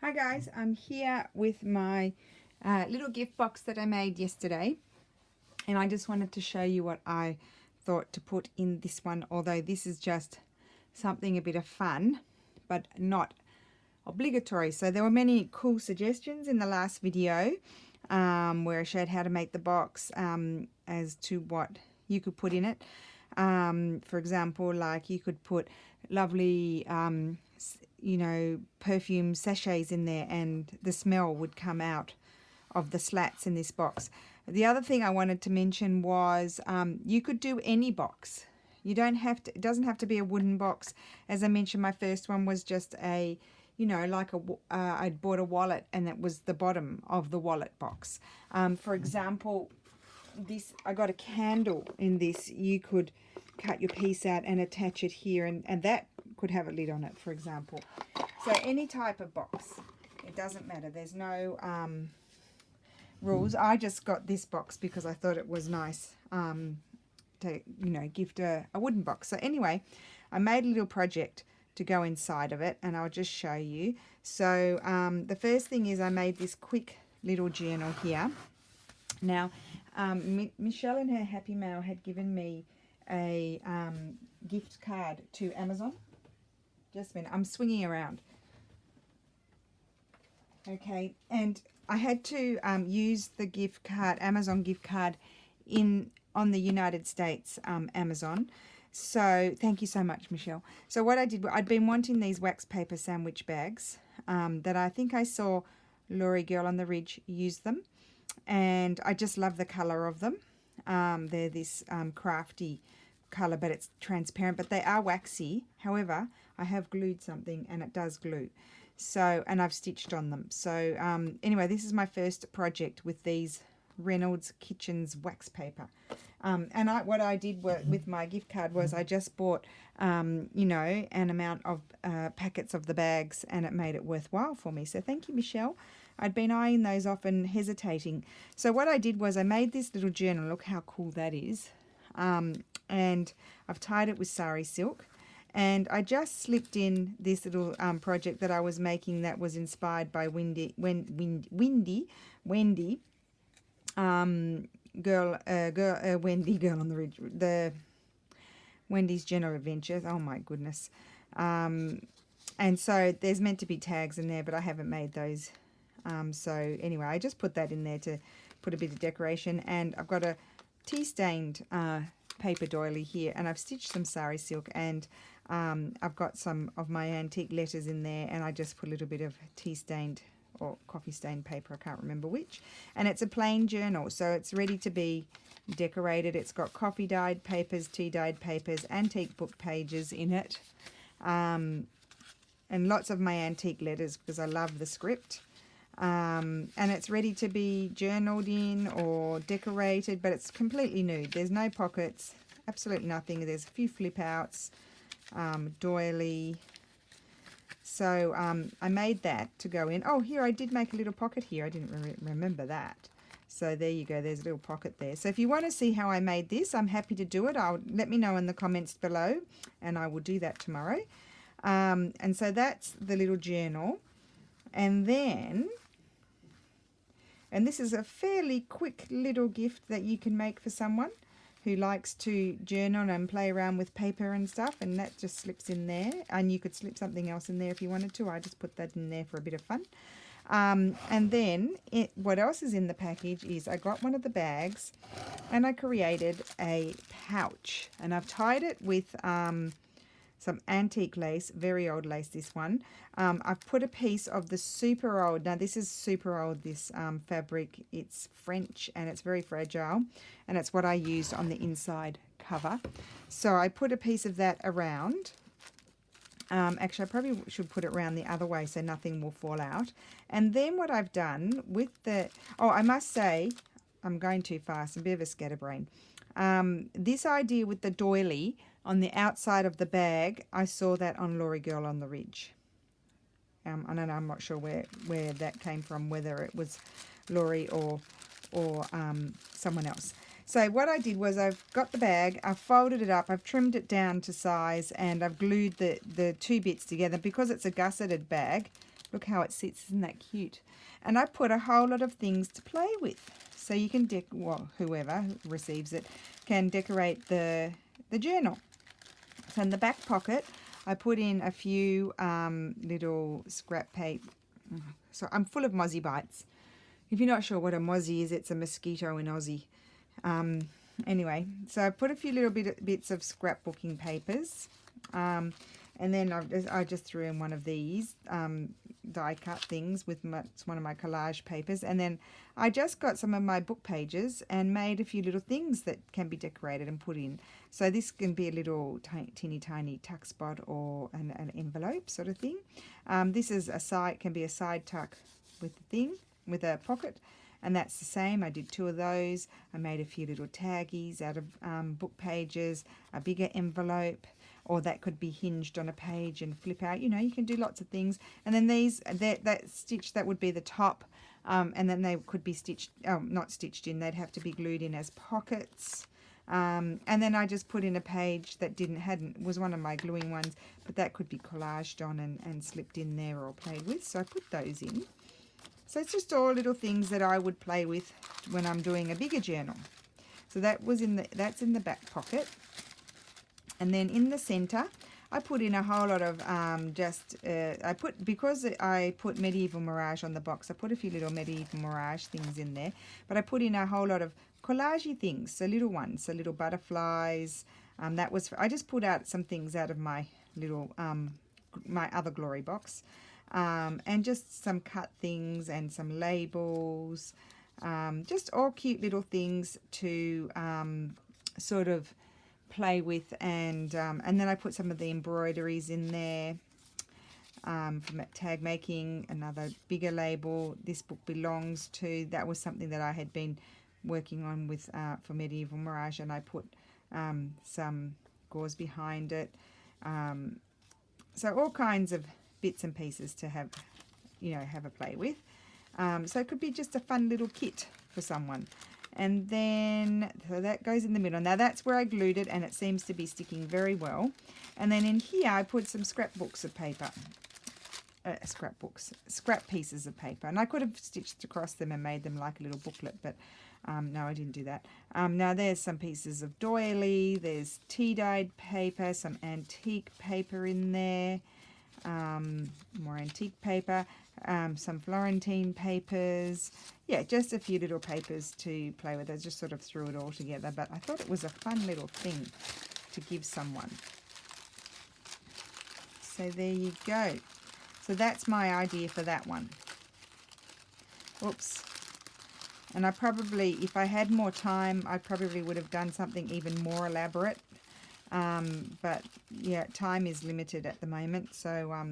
Hi guys, I'm here with my little gift box that I made yesterday, and I just wanted to show you what I thought to put in this one, although this is just something a bit of fun but not obligatory. So there were many cool suggestions in the last video where I showed how to make the box as to what you could put in it. For example, like you could put lovely perfume sachets in there and the smell would come out of the slats in this box. The other thing I wanted to mention was you could do any box. You don't have to, it doesn't have to be a wooden box. As I mentioned, my first one was just a, I'd bought a wallet and it was the bottom of the wallet box. For example, this, I got a candle in this. You could cut your piece out and attach it here, and that could have a lid on it, for example. So any type of box, it doesn't matter. There's no rules. I just got this box because I thought it was nice to gift a wooden box. So anyway, I made a little project to go inside of it, and I'll just show you. So the first thing is I made this quick little journal here. Now Michelle in her Happy Mail had given me a gift card to Amazon. Just a minute, I'm swinging around. Okay, and I had to use the gift card, Amazon gift card, on the United States Amazon. So thank you so much, Michelle. So what I did, I'd been wanting these wax paper sandwich bags that I think I saw Laurie Girl on the Ridge use them, and I just love the color of them. They're this crafty color, but it's transparent, but they are waxy. However, I have glued something and it does glue. So, and I've stitched on them. So anyway, this is my first project with these Reynolds Kitchens wax paper. And what I did with my gift card was I just bought, an amount of packets of the bags, and it made it worthwhile for me. So thank you, Michelle. I'd been eyeing those off and hesitating. So what I did was I made this little journal. Look how cool that is. And I've tied it with sari silk. And I just slipped in this little project that I was making that was inspired by Wendy, Wendy Girl on the Ridge, the Wendy's General Adventures. Oh my goodness. And so there's meant to be tags in there, but I haven't made those. So anyway, I just put that in there to put a bit of decoration, and I've got a tea stained paper doily here, and I've stitched some sari silk, and I've got some of my antique letters in there, and I just put a little bit of tea stained or coffee stained paper, I can't remember which, and it's a plain journal, so it's ready to be decorated. It's got coffee dyed papers, tea dyed papers, antique book pages in it, and lots of my antique letters because I love the script. And it's ready to be journaled in or decorated, but it's completely nude. There's no pockets, absolutely nothing. There's a few flip outs, doily. So I made that to go in. Oh, here I did make a little pocket here. I didn't remember that. So there you go. There's a little pocket there. So if you want to see how I made this, I'm happy to do it. Let me know in the comments below, and I will do that tomorrow. And so that's the little journal. And then, and this is a fairly quick little gift that you can make for someone who likes to journal and play around with paper and stuff, and that just slips in there, and you could slip something else in there if you wanted to. I just put that in there for a bit of fun. And then what else is in the package is I got one of the bags and I created a pouch, and I've tied it with some antique lace, very old lace, this one. I've put a piece of the super old, now this is super old, this fabric. It's French and it's very fragile, and it's what I used on the inside cover. So I put a piece of that around. Actually, I probably should put it around the other way so nothing will fall out. And then what I've done with the, oh, I must say, I'm going too fast, I'm a bit of a scatterbrain. This idea with the doily on the outside of the bag, I saw that on Laurie Girl on the Ridge. I don't know, I'm not sure where that came from, whether it was Laurie or someone else. So what I did was I've got the bag, I've folded it up, I've trimmed it down to size, and I've glued the two bits together. Because it's a gusseted bag, Look how it sits, isn't that cute? And I put a whole lot of things to play with. So you can, well, whoever receives it can decorate the journal. So in the back pocket, I put in a few little scrap paper. So I'm full of mozzie bites. If you're not sure what a mozzie is, it's a mosquito in Aussie. Anyway, so I put a few little bits of scrapbooking papers. And then I just threw in one of these die cut things with it's one of my collage papers. And then I just got some of my book pages and made a few little things that can be decorated and put in. So this can be a little teeny tiny tuck spot or an envelope sort of thing. This is can be a side tuck with the thing, with a pocket. And that's the same. I did 2 of those. I made a few little taggies out of book pages, a bigger envelope, or that could be hinged on a page and flip out. You know, you can do lots of things. And then these, that stitch, that would be the top. And then they could be stitched, not stitched in, they'd have to be glued in as pockets. And then I just put in a page that was one of my gluing ones, but that could be collaged on and slipped in there or played with. So I put those in. So it's just all little things that I would play with when I'm doing a bigger journal. So that's in the back pocket. And then in the center, I put in a whole lot of because I put Medieval Mirage on the box, I put a few little Medieval Mirage things in there. But I put in a whole lot of collagey things, so little ones, so little butterflies. I just put out some things out of my little my other glory box. And just some cut things and some labels, just all cute little things to sort of play with, and then I put some of the embroideries in there from tag making. Another bigger label, this book belongs to, that was something that I had been working on with for Medieval Mirage, and I put some gauze behind it, so all kinds of bits and pieces to have a play with. So it could be just a fun little kit for someone. And then, so that goes in the middle. Now that's where I glued it, and it seems to be sticking very well. And then in here I put some scrapbooks of paper. Scrap pieces of paper. And I could have stitched across them and made them like a little booklet, but no, I didn't do that. Now there's some pieces of doily, there's tea-dyed paper, some antique paper in there. More antique paper, some Florentine papers. Yeah, just a few little papers to play with. I just sort of threw it all together, but I thought it was a fun little thing to give someone. So there you go. So that's my idea for that one. Oops. And I probably, if I had more time, I probably would have done something even more elaborate. But yeah, time is limited at the moment, so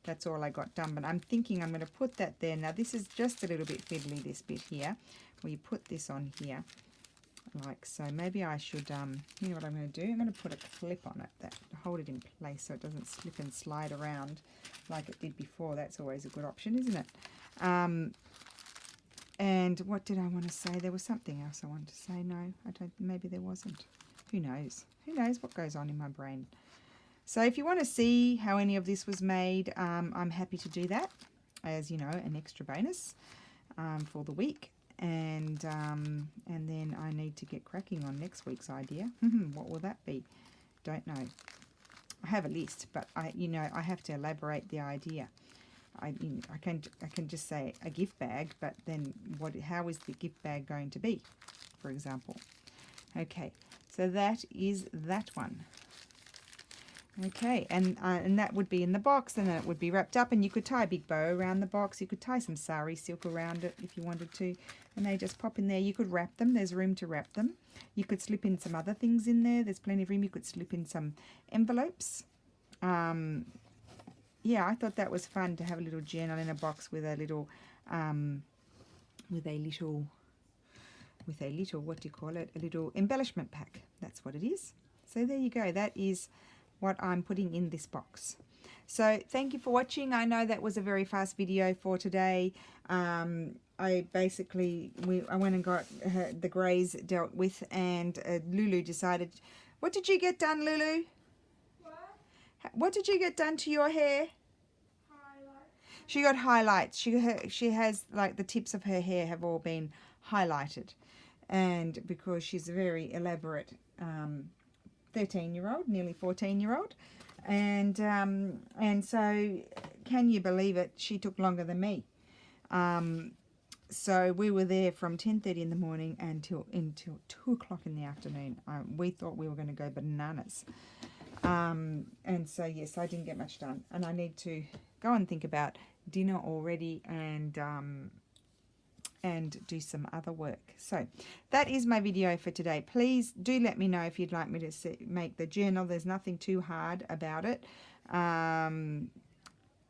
that's all I got done. But I'm thinking I'm going to put that there. Now this is just a little bit fiddly, this bit here, where you put this on here like so. Maybe I should you know what I'm going to do, I'm going to put a clip on it that hold it in place so it doesn't slip and slide around like it did before. That's always a good option, isn't it? And what did I want to say? There was something else I wanted to say. No, I don't, maybe there wasn't. Who knows? Who knows what goes on in my brain? So if you want to see how any of this was made, I'm happy to do that as, you know, an extra bonus for the week. And then I need to get cracking on next week's idea. What will that be? Don't know. I have a list, but I have to elaborate the idea. I can just say a gift bag, but then how is the gift bag going to be, for example? Okay, so that is that one. Okay, and that would be in the box, and then it would be wrapped up, and you could tie a big bow around the box. You could tie some sari silk around it if you wanted to, and they just pop in there. You could wrap them. There's room to wrap them. You could slip in some other things in there. There's plenty of room. You could slip in some envelopes. Yeah, I thought that was fun to have a little journal in a box with a little, what do you call it? A little embellishment pack. That's what it is. So there you go. That is what I'm putting in this box. So thank you for watching. I know that was a very fast video for today. I went and got the greys dealt with, and Lulu decided. What did you get done, Lulu? What did you get done to your hair? Highlight. She got highlights. She has, like, the tips of her hair have all been highlighted, and because she's a very elaborate 13-year-old, nearly 14-year-old, and so can you believe it? She took longer than me. So we were there from 10:30 in the morning until 2 o'clock in the afternoon. We thought we were going to go bananas. And so, yes, I didn't get much done. And I need to go and think about dinner already and do some other work. So that is my video for today. Please do let me know if you'd like me to make the journal. There's nothing too hard about it.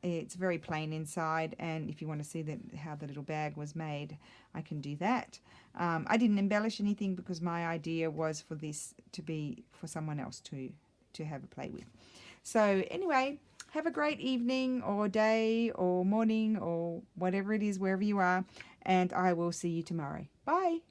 It's very plain inside, and if you want to see how the little bag was made, I can do that. I didn't embellish anything because my idea was for this to be for someone else to have a play with. So anyway, have a great evening or day or morning or whatever it is, wherever you are, and I will see you tomorrow. Bye.